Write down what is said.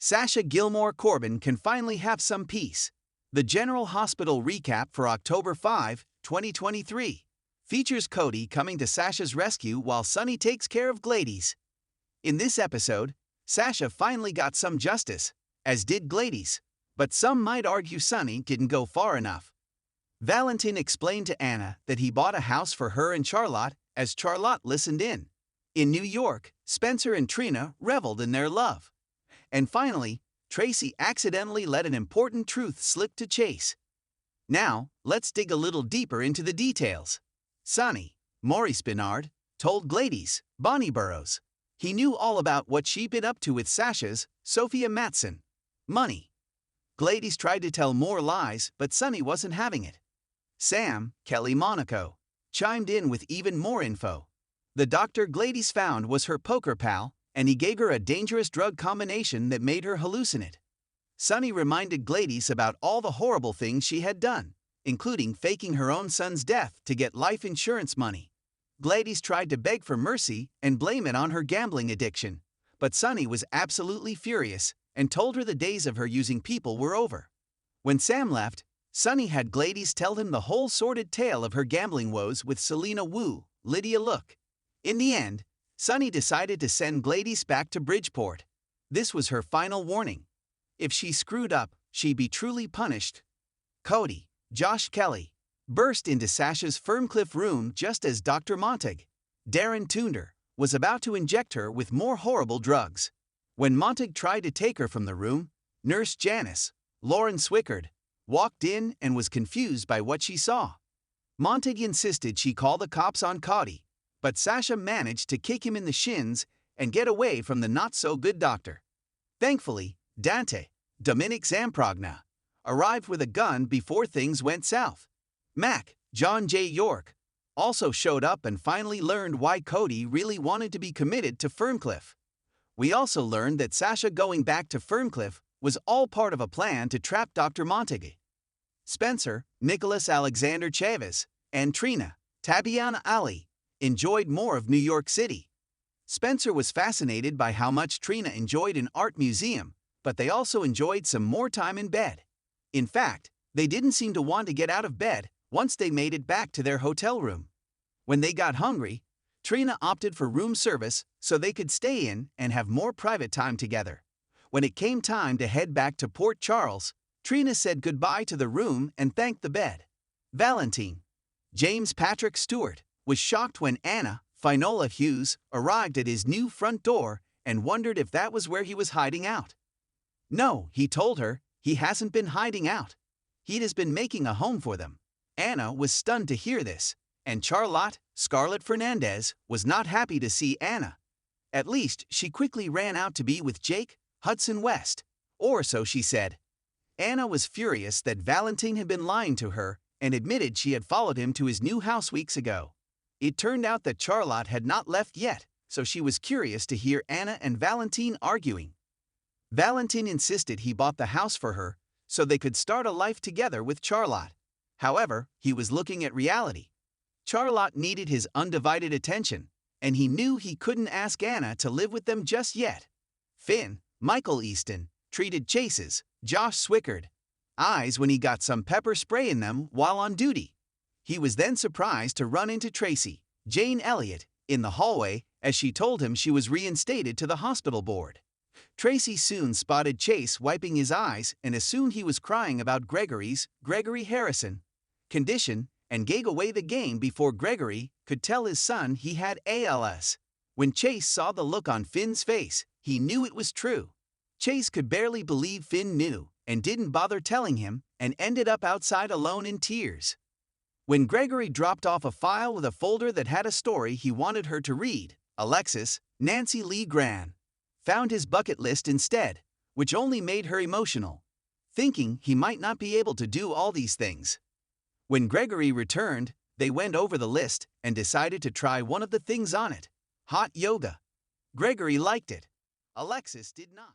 Sasha Gilmore Corbin can finally have some peace. The General Hospital recap for October 5, 2023, features Cody coming to Sasha's rescue while Sonny takes care of Gladys. In this episode, Sasha finally got some justice, as did Gladys, but some might argue Sonny didn't go far enough. Valentin explained to Anna that he bought a house for her and Charlotte as Charlotte listened in. In New York, Spencer and Trina reveled in their love. And finally, Tracy accidentally let an important truth slip to Chase. Now, let's dig a little deeper into the details. Sonny, Maurice Bernard, told Gladys, Bonnie Burroughs. He knew all about what she'd been up to with Sasha's, Sophia Matson. Money. Gladys tried to tell more lies, but Sonny wasn't having it. Sam, Kelly Monaco, chimed in with even more info. The doctor Gladys found was her poker pal, and he gave her a dangerous drug combination that made her hallucinate. Sonny reminded Gladys about all the horrible things she had done, including faking her own son's death to get life insurance money. Gladys tried to beg for mercy and blame it on her gambling addiction, but Sonny was absolutely furious and told her the days of her using people were over. When Sam left, Sonny had Gladys tell him the whole sordid tale of her gambling woes with Selena Wu, Lydia Look. In the end, Sonny decided to send Gladys back to Bridgeport. This was her final warning. If she screwed up, she'd be truly punished. Cody, Josh Kelly, burst into Sasha's Ferncliff room just as Dr. Montague, Darren Tunder, was about to inject her with more horrible drugs. When Montague tried to take her from the room, Nurse Janice, Lauren Swickard, walked in and was confused by what she saw. Montague insisted she call the cops on Cody, but Sasha managed to kick him in the shins and get away from the not-so-good doctor. Thankfully, Dante, Dominic Zamprogna, arrived with a gun before things went south. Mac, John J. York, also showed up and finally learned why Cody really wanted to be committed to Ferncliff. We also learned that Sasha going back to Ferncliff was all part of a plan to trap Dr. Montague. Spencer, Nicholas Alexander Chavez, and Trina, Tabiana Ali, enjoyed more of New York City. Spencer was fascinated by how much Trina enjoyed an art museum, but they also enjoyed some more time in bed. In fact, they didn't seem to want to get out of bed once they made it back to their hotel room. When they got hungry, Trina opted for room service so they could stay in and have more private time together. When it came time to head back to Port Charles, Trina said goodbye to the room and thanked the bed. Valentin, James Patrick Stewart, was shocked when Anna, Finola Hughes, arrived at his new front door and wondered if that was where he was hiding out. No, he told her, he hasn't been hiding out. He has been making a home for them. Anna was stunned to hear this, and Charlotte, Scarlett Fernandez, was not happy to see Anna. At least, she quickly ran out to be with Jake, Hudson West, or so she said. Anna was furious that Valentin had been lying to her and admitted she had followed him to his new house weeks ago. It turned out that Charlotte had not left yet, so she was curious to hear Anna and Valentin arguing. Valentin insisted he bought the house for her so they could start a life together with Charlotte. However, he was looking at reality. Charlotte needed his undivided attention, and he knew he couldn't ask Anna to live with them just yet. Finn, Michael Easton, treated Chase's, Josh Swickard, eyes when he got some pepper spray in them while on duty. He was then surprised to run into Tracy, Jane Elliott, in the hallway as she told him she was reinstated to the hospital board. Tracy soon spotted Chase wiping his eyes and assumed he was crying about Gregory Harrison, condition and gave away the game before Gregory could tell his son he had ALS. When Chase saw the look on Finn's face, he knew it was true. Chase could barely believe Finn knew and didn't bother telling him and ended up outside alone in tears. When Gregory dropped off a file with a folder that had a story he wanted her to read, Alexis, Nancy Lee Gran, found his bucket list instead, which only made her emotional, thinking he might not be able to do all these things. When Gregory returned, they went over the list and decided to try one of the things on it, hot yoga. Gregory liked it. Alexis did not.